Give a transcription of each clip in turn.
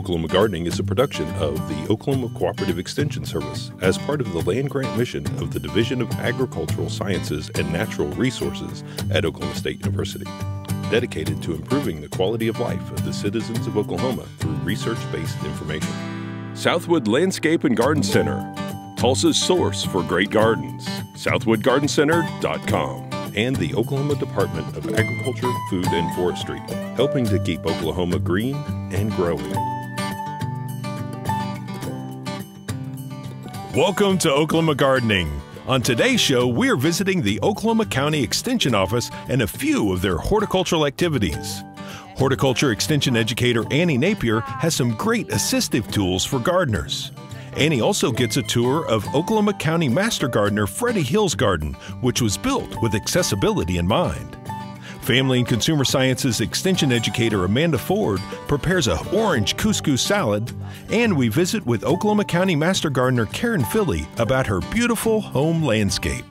Oklahoma Gardening is a production of the Oklahoma Cooperative Extension Service as part of the land grant mission of the Division of Agricultural Sciences and Natural Resources at Oklahoma State University, dedicated to improving the quality of life of the citizens of Oklahoma through research-based information. Southwood Landscape and Garden Center, Tulsa's source for great gardens, southwoodgardencenter.com, and the Oklahoma Department of Agriculture, Food, and Forestry, helping to keep Oklahoma green and growing. Welcome to Oklahoma Gardening. On today's show, we're visiting the Oklahoma County Extension Office and a few of their horticultural activities. Horticulture Extension Educator Annie Napier has some great assistive tools for gardeners. Annie also gets a tour of Oklahoma County Master Gardener Freddy Hill's garden, which was built with accessibility in mind. Family and Consumer Sciences Extension Educator Amanda Ford prepares a orange couscous salad, and we visit with Oklahoma County Master Gardener Karen Filley about her beautiful home landscape.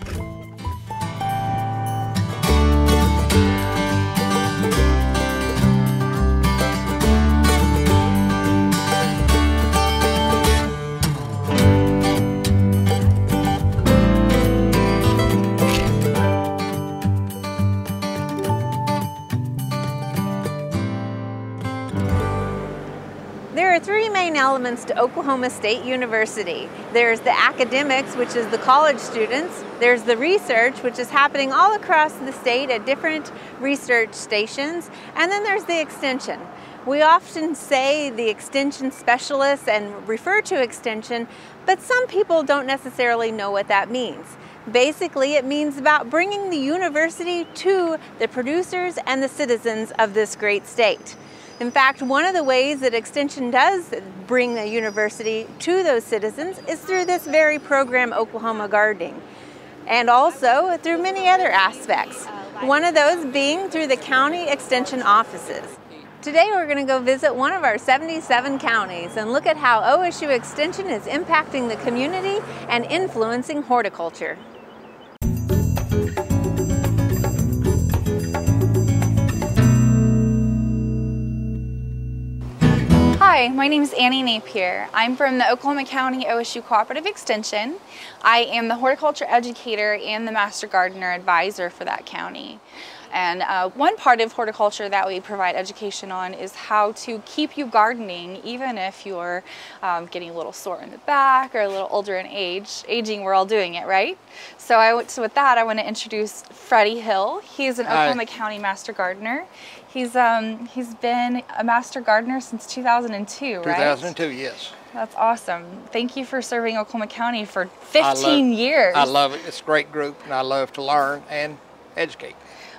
There are three main elements to Oklahoma State University. There's the academics, which is the college students. There's the research, which is happening all across the state at different research stations. And then there's the extension. We often say the extension specialists and refer to extension, but some people don't necessarily know what that means. Basically, it means about bringing the university to the producers and the citizens of this great state. In fact, one of the ways that Extension does bring the university to those citizens is through this very program, Oklahoma Gardening, and also through many other aspects. One of those being through the county extension offices. Today we're going to go visit one of our 77 counties and look at how OSU Extension is impacting the community and influencing horticulture. Hi, my name is Annie Napier. I'm from the Oklahoma County OSU Cooperative Extension. I am the horticulture educator and the master gardener advisor for that county. And one part of horticulture that we provide education on is how to keep you gardening even if you're getting a little sore in the back or a little older in age. Aging, we're all doing it, right? So with that, I want to introduce Freddy Hill. He's an Oklahoma County Master Gardener. He's been a master gardener since 2002, right? 2002, yes. That's awesome. Thank you for serving Oklahoma County for 15 years. I love it. It's a great group, and I love to learn and educate.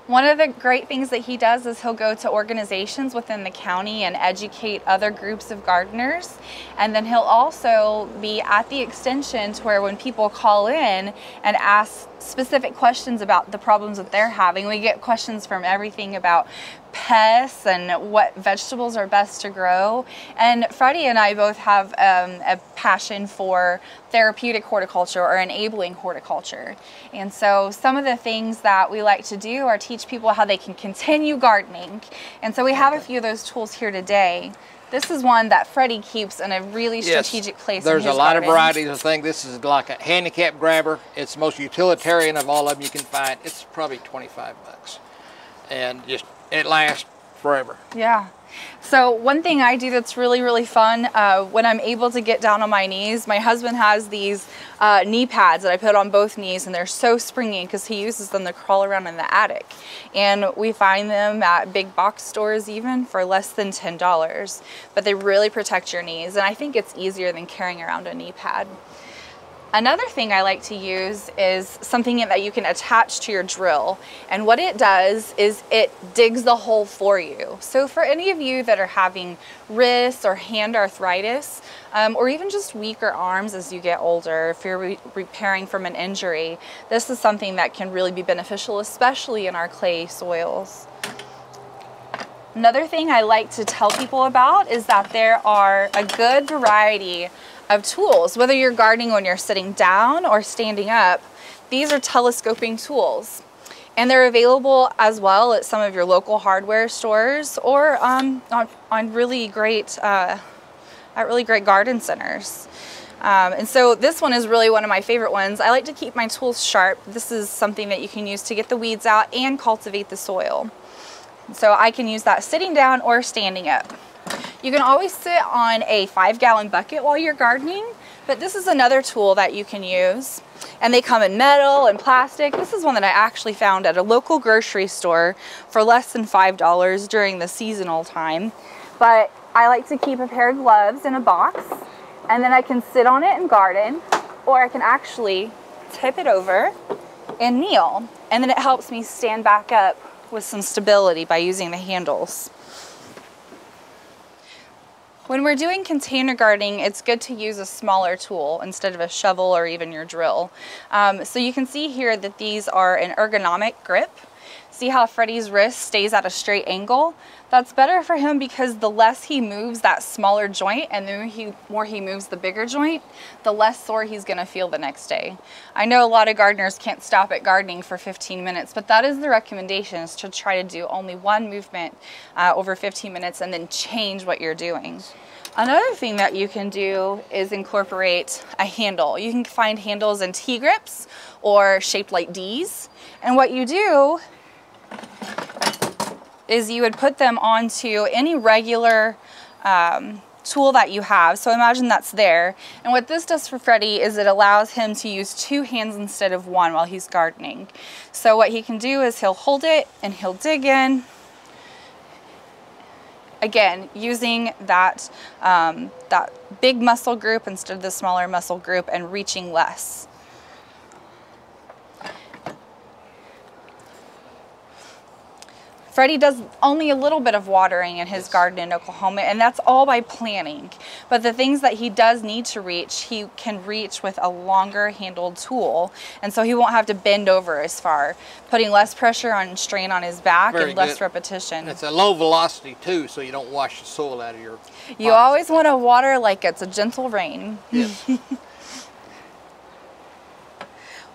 One of the great things that he does is he'll go to organizations within the county and educate other groups of gardeners. And then he'll also be at the extension to where when people call in and ask specific questions about the problems that they're having, we get questions from everything about pests and what vegetables are best to grow. And Freddy and I both have a passion for therapeutic horticulture or enabling horticulture. And so some of the things that we like to do are teach people how they can continue gardening. And so we have a few of those tools here today. This is one that Freddy keeps in a really strategic place in his There's a lot garden. of varieties of things. This is like a handicap grabber. It's the most utilitarian of all of them you can find. It's probably 25 bucks. And just, it lasts forever. Yeah. So one thing I do that's really, really fun, when I'm able to get down on my knees, my husband has these knee pads that I put on both knees, and they're so springy because he uses them to crawl around in the attic. And we find them at big box stores even for less than $10, but they really protect your knees. And I think it's easier than carrying around a knee pad. Another thing I like to use is something that you can attach to your drill. And what it does is it digs the hole for you. So for any of you that are having wrist or hand arthritis, or even just weaker arms as you get older, if you're repairing from an injury, this is something that can really be beneficial, especially in our clay soils. Another thing I like to tell people about is that there are a good variety of tools, whether you're gardening when you're sitting down or standing up. These are telescoping tools, and they're available as well at some of your local hardware stores or on really great at really great garden centers. And so this one is really one of my favorite ones. I like to keep my tools sharp. This is something that you can use to get the weeds out and cultivate the soil. So I can use that sitting down or standing up. You can always sit on a 5-gallon bucket while you're gardening, but this is another tool that you can use. And they come in metal and plastic. This is one that I actually found at a local grocery store for less than $5 during the seasonal time. But I like to keep a pair of gloves in a box, and then I can sit on it and garden, or I can actually tip it over and kneel. And then it helps me stand back up with some stability by using the handles. When we're doing container gardening, it's good to use a smaller tool instead of a shovel or even your drill. So you can see here that these are an ergonomic grip. See how Freddy's wrist stays at a straight angle? That's better for him because the less he moves that smaller joint and the more he moves the bigger joint, the less sore he's gonna feel the next day. I know a lot of gardeners can't stop at gardening for 15 minutes, but that is the recommendation, is to try to do only one movement over 15 minutes and then change what you're doing. Another thing that you can do is incorporate a handle. You can find handles in T-grips or shaped like Ds. And what you do is you would put them onto any regular tool that you have. So imagine that's there. And what this does for Freddy is it allows him to use 2 hands instead of 1 while he's gardening. So what he can do is he'll hold it and he'll dig in. Again, using that, that big muscle group instead of the smaller muscle group and reaching less. Freddy does only a little bit of watering in his garden in Oklahoma, and that's all by planting. But the things that he does need to reach, he can reach with a longer handled tool, and so he won't have to bend over as far, putting less pressure and strain on his back and less repetition. It's a low velocity too, so you don't wash the soil out of your pots. You always want to water like it's a gentle rain. Yes.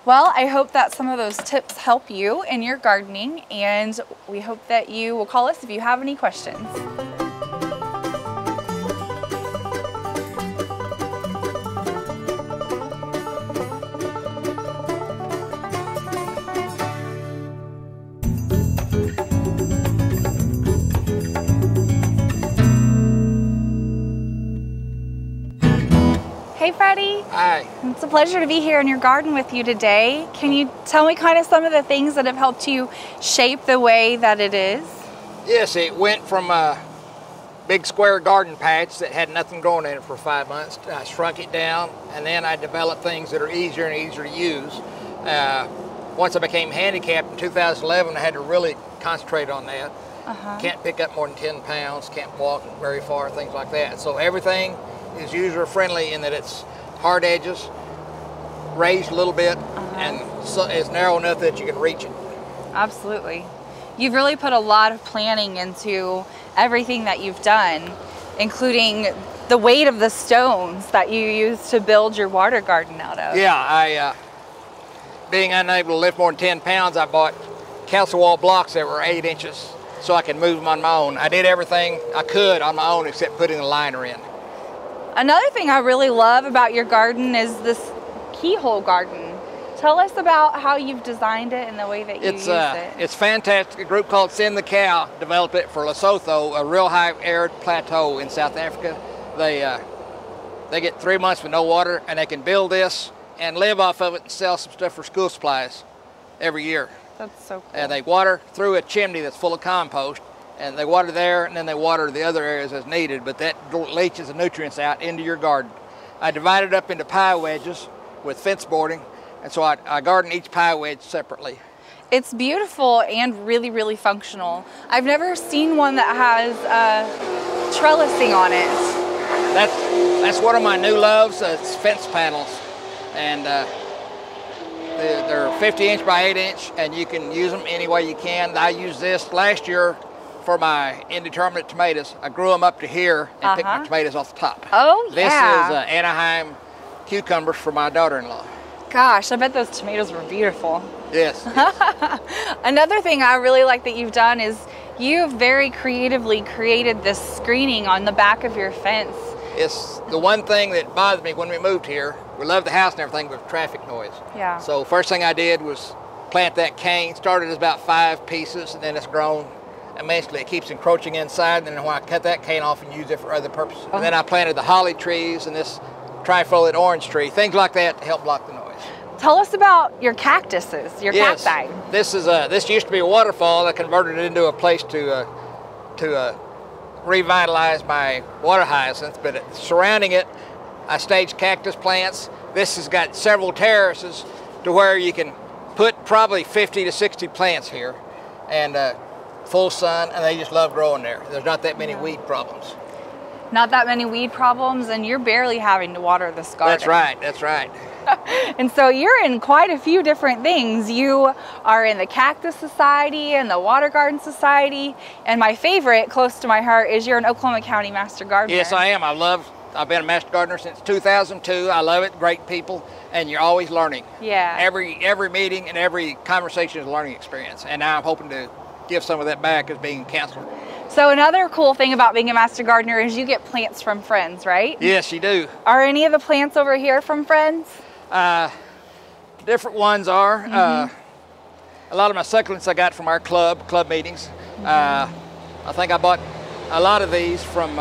Well, I hope that some of those tips help you in your gardening, and we hope that you will call us if you have any questions. Hey Freddy. Hi. It's a pleasure to be here in your garden with you today. Can you tell me kind of some of the things that have helped you shape the way that it is? Yes, it went from a big square garden patch that had nothing growing in it for 5 months. I shrunk it down, and then I developed things that are easier and easier to use. Once I became handicapped in 2011, I had to really concentrate on that. Can't pick up more than 10 pounds, can't walk very far, things like that. So everything is user-friendly in that it's hard edges, raised a little bit, and so it's narrow enough that you can reach it. Absolutely. You've really put a lot of planning into everything that you've done, including the weight of the stones that you use to build your water garden out of. Yeah, being unable to lift more than 10 pounds, I bought council wall blocks that were 8 inches so I could move them on my own. I did everything I could on my own except putting a liner in. Another thing I really love about your garden is this keyhole garden. Tell us about how you've designed it and the way that you use it. It's fantastic. A group called Send the Cow developed it for Lesotho, a real high arid plateau in South Africa. They get 3 months with no water, and they can build this and live off of it and sell some stuff for school supplies every year. That's so cool. And they water through a chimney that's full of compost, and they water there, and then they water the other areas as needed, but that leaches the nutrients out into your garden. I divided it up into pie wedges with fence boarding, and so I garden each pie wedge separately. It's beautiful and really, really functional. I've never seen one that has trellising on it. That's one of my new loves. It's fence panels, and they're 50-inch by 8-inch, and you can use them any way you can. I used this last year for my indeterminate tomatoes. I grew them up to here and picked my tomatoes off the top. Oh, yeah. This is Anaheim cucumbers for my daughter-in-law. Gosh, I bet those tomatoes were beautiful. Yes. Another thing I really like that you've done is you've very creatively created this screening on the back of your fence. It's the one thing that bothered me when we moved here. We loved the house and everything, but traffic noise. Yeah. So first thing I did was plant that cane. Started as about 5 pieces, and then it's grown immensely. It keeps encroaching inside, and then when I cut that cane off and use it for other purposes. And then I planted the holly trees and this trifoliate orange tree, things like that to help block the noise. Tell us about your cactuses, your cacti. This used to be a waterfall. I converted it into a place to revitalize my water hyacinths, but surrounding it, I staged cactus plants. This has got several terraces to where you can put probably 50 to 60 plants here, and full sun, and they just love growing there. There's not that many weed problems. Not that many weed problems, and you're barely having to water this garden. That's right, that's right. And so you're in quite a few different things. You are in the Cactus Society and the Water Garden Society, and my favorite, close to my heart, is you're an Oklahoma County Master Gardener. Yes, I am. I've been a Master Gardener since 2002. I love it, great people, and you're always learning. Yeah. Every meeting and every conversation is a learning experience, and now I'm hoping to give some of that back as being a counselor. So another cool thing about being a Master Gardener is you get plants from friends, right? Yes, you do. Are any of the plants over here from friends? Different ones are. A lot of my succulents I got from our club meetings. I think I bought a lot of these from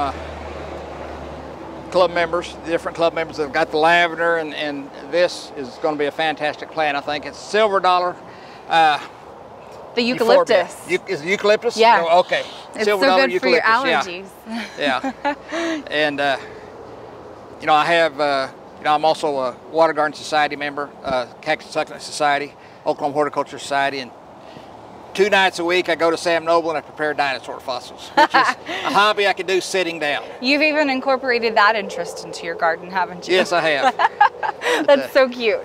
club members, different club members that have got the lavender, and this is going to be a fantastic plant. I think it's silver dollar. The eucalyptus. Is it eucalyptus? Yeah. Oh, okay. It's silver so dollar good for your eucalyptus, allergies. Yeah. And you know, I have. You know, I'm also a Water Garden Society member, Cactus Succulent Society, Oklahoma Horticulture Society, and 2 nights a week I go to Sam Noble and I prepare dinosaur fossils, which is a hobby I can do sitting down. You've even incorporated that interest into your garden, haven't you? Yes, I have. That's so cute.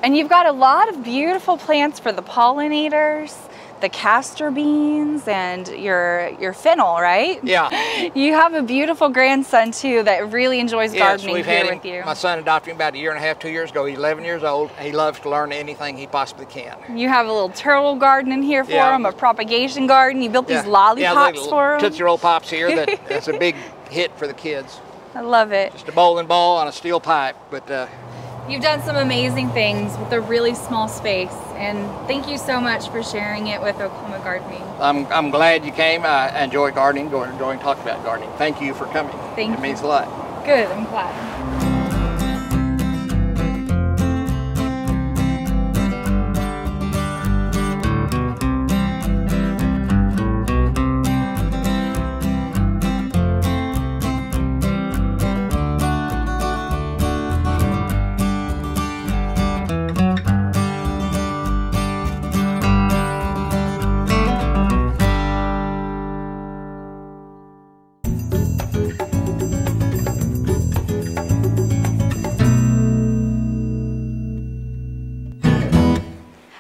And you've got a lot of beautiful plants for the pollinators, the castor beans, and your fennel, right? Yeah. You have a beautiful grandson too that really enjoys gardening we've here had with you. My son adopted him about 1.5 years, 2 years ago. He's 11 years old. He loves to learn anything he possibly can. You have a little turtle garden in here for him, a propagation garden. You built these lollipops for him. Tootsie Roll Pops here. That's a big hit for the kids. I love it. Just a bowling ball on a steel pipe, but. You've done some amazing things with a really small space, and thank you so much for sharing it with Oklahoma Gardening. I'm glad you came. I enjoy gardening, enjoying talking about gardening. Thank you for coming. Thank you. It means a lot. Good, I'm glad.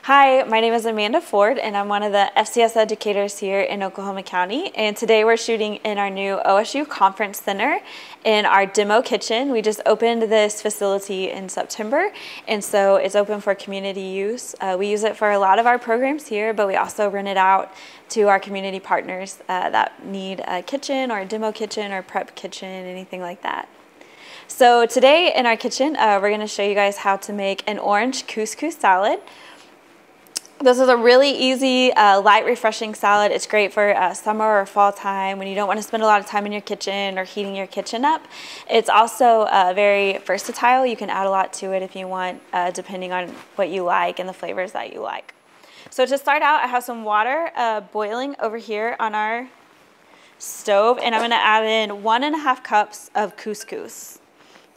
Hi, my name is Amanda Ford, and I'm one of the FCS educators here in Oklahoma County. And today we're shooting in our new OSU Conference Center in our demo kitchen. We just opened this facility in September, and so it's open for community use. We use it for a lot of our programs here, but we also rent it out to our community partners that need a kitchen or a demo kitchen or prep kitchen, anything like that. So today in our kitchen, we're going to show you guys how to make an orange couscous salad. This is a really easy, light, refreshing salad. It's great for summer or fall time when you don't want to spend a lot of time in your kitchen or heating your kitchen up. It's also very versatile. You can add a lot to it if you want, depending on what you like and the flavors that you like. So to start out, I have some water boiling over here on our stove, and I'm going to add in 1.5 cups of couscous.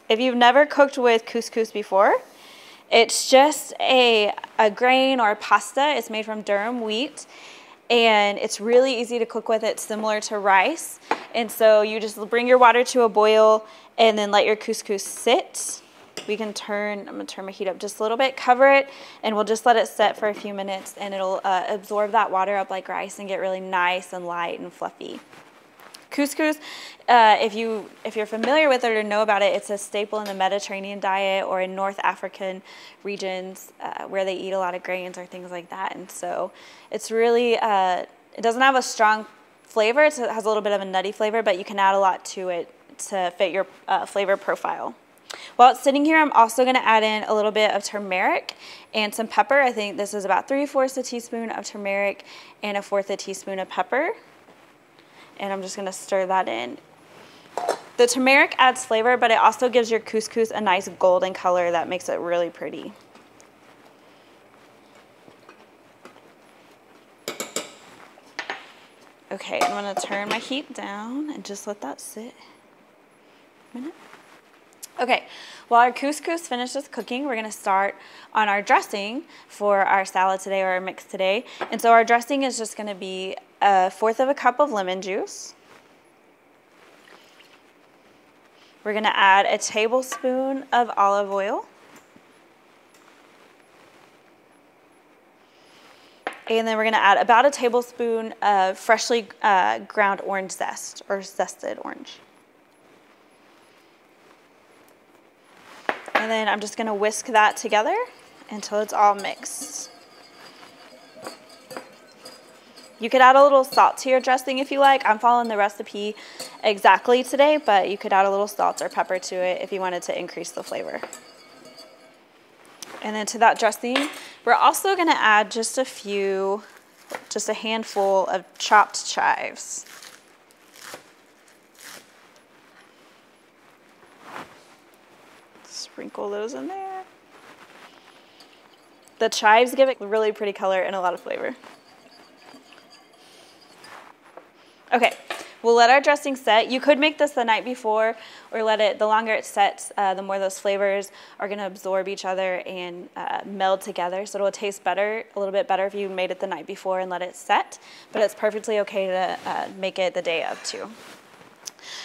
If you've never cooked with couscous before, it's just a grain or a pasta. It's made from durum wheat, and it's really easy to cook with. It's similar to rice, and so you just bring your water to a boil and then let your couscous sit. We can I'm gonna turn my heat up just a little bit, cover it, and we'll just let it set for a few minutes, and it'll absorb that water up like rice and get really nice and light and fluffy. Couscous, if you're familiar with it or know about it, it's a staple in the Mediterranean diet or in North African regions where they eat a lot of grains or things like that. And so it's really, it doesn't have a strong flavor. It has a little bit of a nutty flavor, but you can add a lot to it to fit your flavor profile. While it's sitting here, I'm also going to add in a little bit of turmeric and some pepper. I think this is about 3/4 a teaspoon of turmeric and 1/4 a teaspoon of pepper. And I'm just going to stir that in. The turmeric adds flavor, but it also gives your couscous a nice golden color that makes it really pretty. Okay, I'm going to turn my heat down and just let that sit a minute. Okay, while our couscous finishes cooking, we're going to start on our dressing for our salad today, or our mix today. And so our dressing is just going to be 1/4 cup of lemon juice. We're going to add a tablespoon of olive oil. And then we're going to add about a tablespoon of freshly ground orange zest, or zested orange. And then I'm just going to whisk that together until it's all mixed. You could add a little salt to your dressing if you like. I'm following the recipe exactly today, but you could add a little salt or pepper to it if you wanted to increase the flavor. And then to that dressing, we're also going to add just a handful of chopped chives. Sprinkle those in there. The chives give it a really pretty color and a lot of flavor. Okay, we'll let our dressing set. You could make this the night before, or let it, the longer it sets, the more those flavors are going to absorb each other and meld together. So it'll taste better, a little bit better if you made it the night before and let it set, but it's perfectly okay to make it the day of too.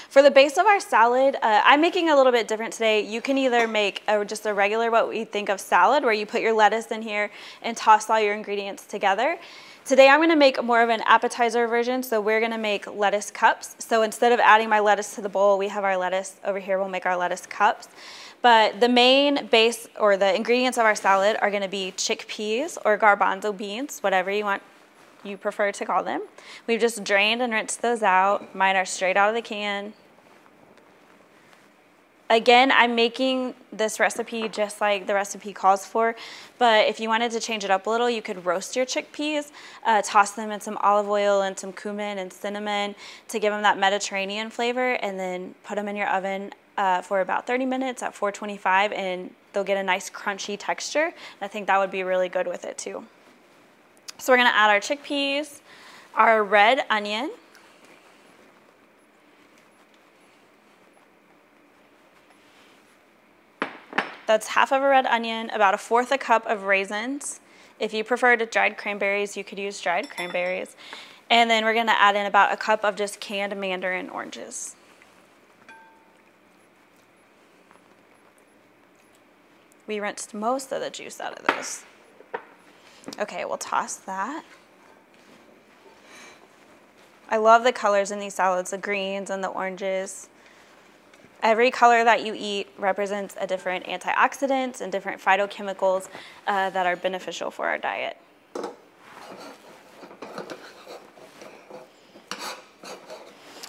For the base of our salad, I'm making a little bit different today. You can either make just a regular, what we think of salad, where you put your lettuce in here and toss all your ingredients together. Today I'm going to make more of an appetizer version, so we're going to make lettuce cups. So instead of adding my lettuce to the bowl, we have our lettuce over here. We'll make our lettuce cups. But the main base, or the ingredients of our salad, are going to be chickpeas or garbanzo beans, whatever you prefer to call them. We've just drained and rinsed those out. Mine are straight out of the can. Again, I'm making this recipe just like the recipe calls for, but if you wanted to change it up a little, you could roast your chickpeas, toss them in some olive oil and some cumin and cinnamon to give them that Mediterranean flavor, and then put them in your oven for about 30 minutes at 425, and they'll get a nice crunchy texture. And I think that would be really good with it too. So we're going to add our chickpeas, our red onion, that's half of a red onion, about 1/4 a cup of raisins. If you prefer dried cranberries, you could use dried cranberries. And then we're going to add in about a cup of just canned mandarin oranges. We rinsed most of the juice out of those. Okay, we'll toss that. I love the colors in these salads, the greens and the oranges. Every color that you eat represents a different antioxidants and different phytochemicals that are beneficial for our diet.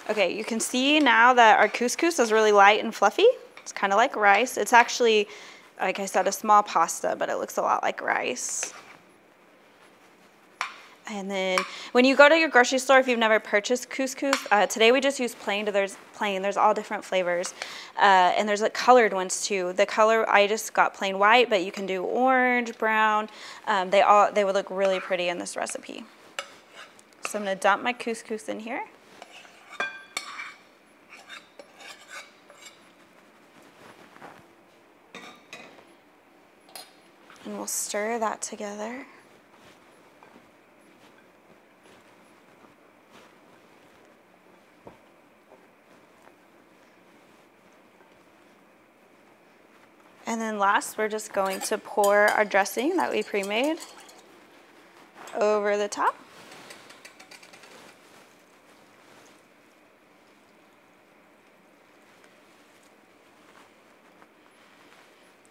Okay, you can see now that our couscous is really light and fluffy. It's kind of like rice. It's actually, like I said, a small pasta, but it looks a lot like rice. And then when you go to your grocery store, if you've never purchased couscous, today we just use plain. There's all different flavors. And there's like colored ones too. The color, I just got plain white, but you can do orange, brown. They would look really pretty in this recipe. So I'm gonna dump my couscous in here. And we'll stir that together. And then last, we're just going to pour our dressing that we pre-made over the top.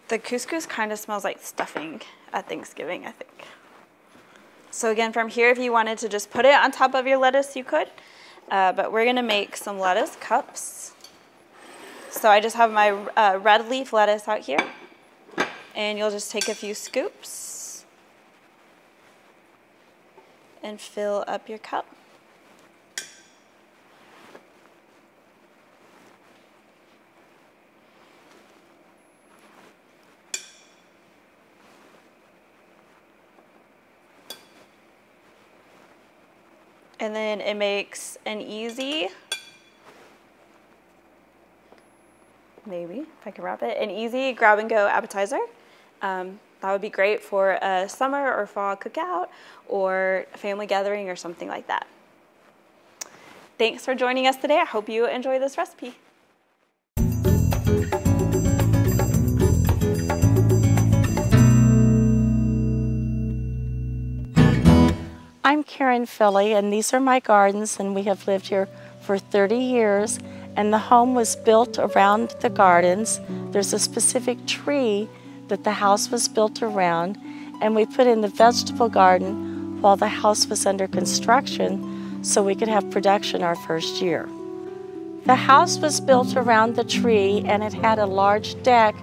The couscous kind of smells like stuffing at Thanksgiving, I think. So again, from here, if you wanted to just put it on top of your lettuce, you could. But we're gonna make some lettuce cups. So I just have my red leaf lettuce out here, and you'll just take a few scoops and fill up your cup. And then it makes an easy, maybe if I can wrap it, an easy grab and go appetizer. That would be great for a summer or fall cookout or a family gathering or something like that. Thanks for joining us today. I hope you enjoy this recipe. I'm Karen Filley, and these are my gardens, and we have lived here for 30 years, and the home was built around the gardens. There's a specific tree that the house was built around, and we put in the vegetable garden while the house was under construction so we could have production our first year. The house was built around the tree, and it had a large deck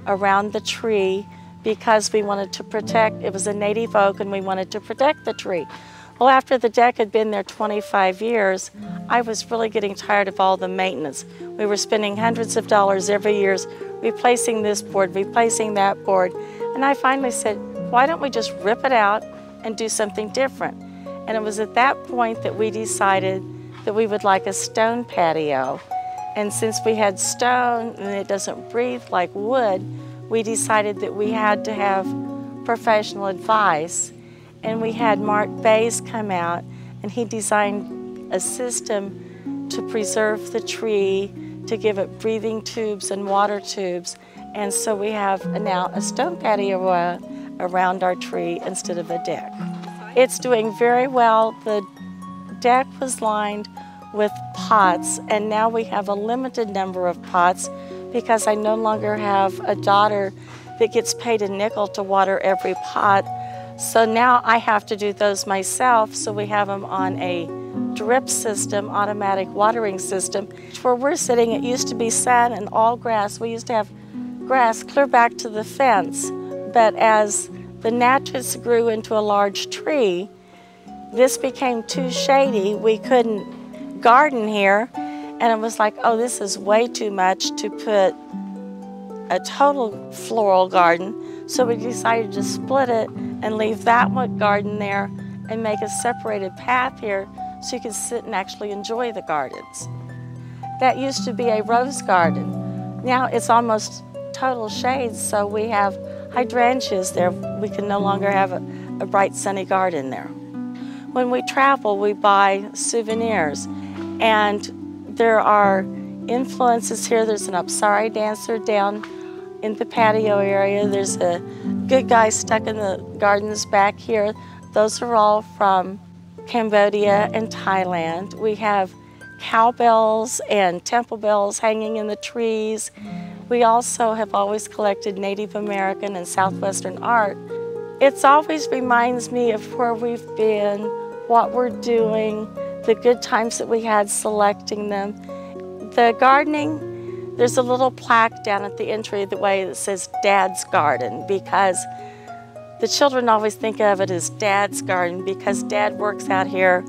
around the tree because we wanted to protect, it was a native oak, and we wanted to protect the tree. Well, after the deck had been there 25 years, I was really getting tired of all the maintenance. We were spending hundreds of dollars every year replacing this board, replacing that board, and I finally said, why don't we just rip it out and do something different? And it was at that point that we decided that we would like a stone patio. And since we had stone and it doesn't breathe like wood, we decided that we had to have professional advice. And we had Mark Bays come out, and he designed a system to preserve the tree, to give it breathing tubes and water tubes. And so we have now a stone patio around our tree instead of a deck. It's doing very well. The deck was lined with pots, and now we have a limited number of pots because I no longer have a daughter that gets paid a nickel to water every pot. So now I have to do those myself, so we have them on a drip system, automatic watering system. Where we're sitting, it used to be sand and all grass. We used to have grass clear back to the fence, but as the natchez grew into a large tree, this became too shady. We couldn't garden here, and it was like, oh, this is way too much to put a total floral garden. So we decided to split it and leave that one garden there and make a separated path here so you can sit and actually enjoy the gardens. That used to be a rose garden. Now it's almost total shades, so we have hydrangeas there. We can no longer have a bright sunny garden there. When we travel, we buy souvenirs, and there are influences here. There's an Apsari dancer down in the patio area. There's a good guy stuck in the gardens back here. Those are all from Cambodia and Thailand. We have cowbells and temple bells hanging in the trees. We also have always collected Native American and Southwestern art. It always reminds me of where we've been, what we're doing, the good times that we had selecting them. The gardening, there's a little plaque down at the entryway that says Dad's Garden, because the children always think of it as Dad's Garden because Dad works out here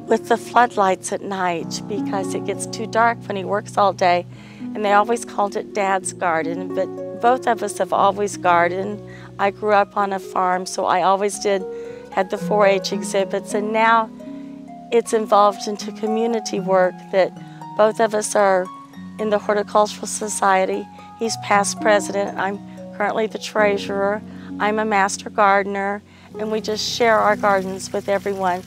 with the floodlights at night because it gets too dark when he works all day, and they always called it Dad's Garden. But both of us have always gardened. I grew up on a farm, so I always had the 4-H exhibits, and now it's evolved into community work that both of us are in the Horticultural Society. He's past president, I'm currently the treasurer. I'm a master gardener, and we just share our gardens with everyone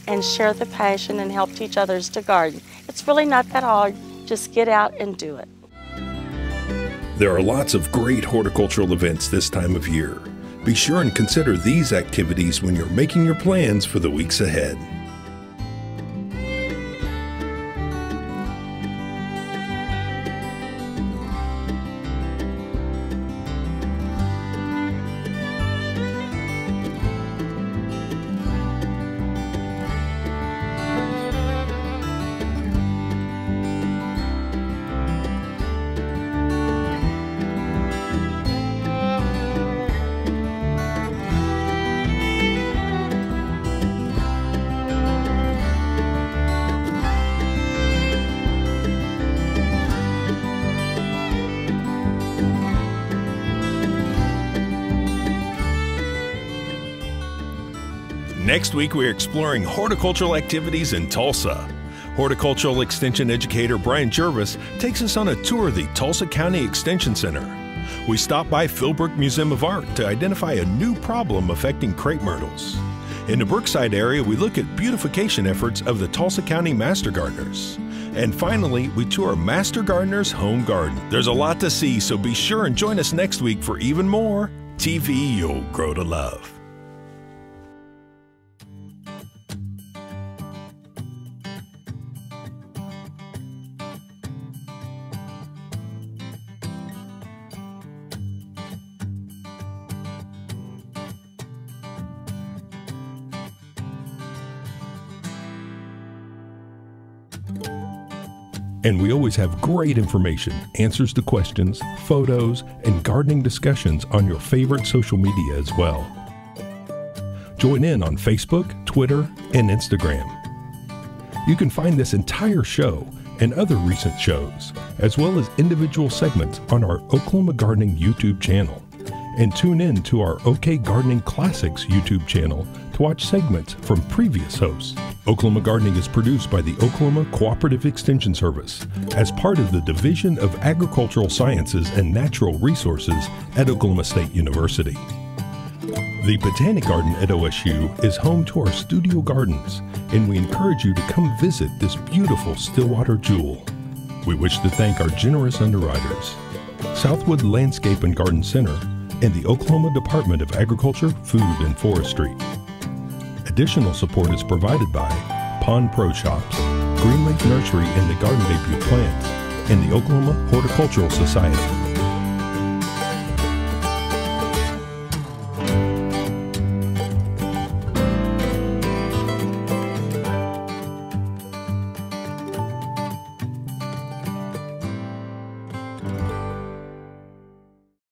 and share the passion and help teach others to garden. It's really not that hard, just get out and do it. There are lots of great horticultural events this time of year. Be sure and consider these activities when you're making your plans for the weeks ahead. Next week, we're exploring horticultural activities in Tulsa. Horticultural Extension educator Brian Jervis takes us on a tour of the Tulsa County Extension Center. We stop by Philbrook Museum of Art to identify a new problem affecting crepe myrtles. In the Brookside area, we look at beautification efforts of the Tulsa County Master Gardeners. And finally, we tour Master Gardener's home garden. There's a lot to see, so be sure and join us next week for even more TV you'll grow to love. And we always have great information, answers to questions, photos, and gardening discussions on your favorite social media as well. Join in on Facebook, Twitter, and Instagram. You can find this entire show and other recent shows, as well as individual segments on our Oklahoma Gardening YouTube channel. And tune in to our OK Gardening Classics YouTube channel to watch segments from previous hosts. Oklahoma Gardening is produced by the Oklahoma Cooperative Extension Service as part of the Division of Agricultural Sciences and Natural Resources at Oklahoma State University. The Botanic Garden at OSU is home to our studio gardens, and we encourage you to come visit this beautiful Stillwater jewel. We wish to thank our generous underwriters, Southwood Landscape and Garden Center, and the Oklahoma Department of Agriculture, Food, and Forestry. Additional support is provided by Pond Pro Shops, Greenleaf Nursery and the Garden Debut Plants, and the Oklahoma Horticultural Society.